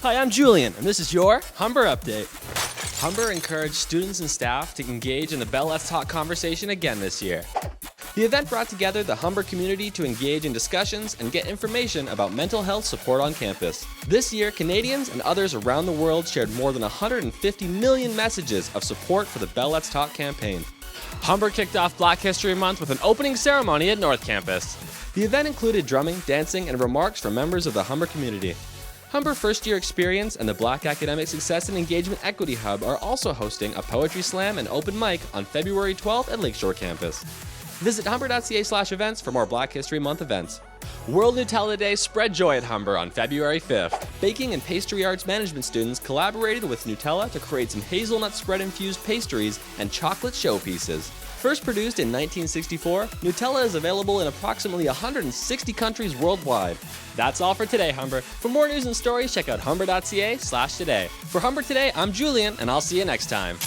Hi, I'm Julian, and this is your Humber Update. Humber encouraged students and staff to engage in the BellLetsTalk conversation again this year. The event brought together the Humber community to engage in discussions and get information about mental health support on campus. This year, Canadians and others around the world shared more than 150 million messages of support for the BellLetsTalk campaign. Humber kicked off Black History Month with an opening ceremony at North Campus. The event included drumming, dancing, and remarks from members of the Humber community. Humber First Year Experience and the Black Academic Success and Engagement Equity Hub are also hosting a poetry slam and open mic on February 12th at Lakeshore Campus. Visit humber.ca/events for more Black History Month events. World Nutella Day spread joy at Humber on February 5th. Baking and Pastry Arts Management students collaborated with Nutella to create some hazelnut spread-infused pastries and chocolate showpieces. First produced in 1964, Nutella is available in approximately 160 countries worldwide. That's all for today, Humber. For more news and stories, check out humber.ca/today. For Humber Today, I'm Julian, and I'll see you next time.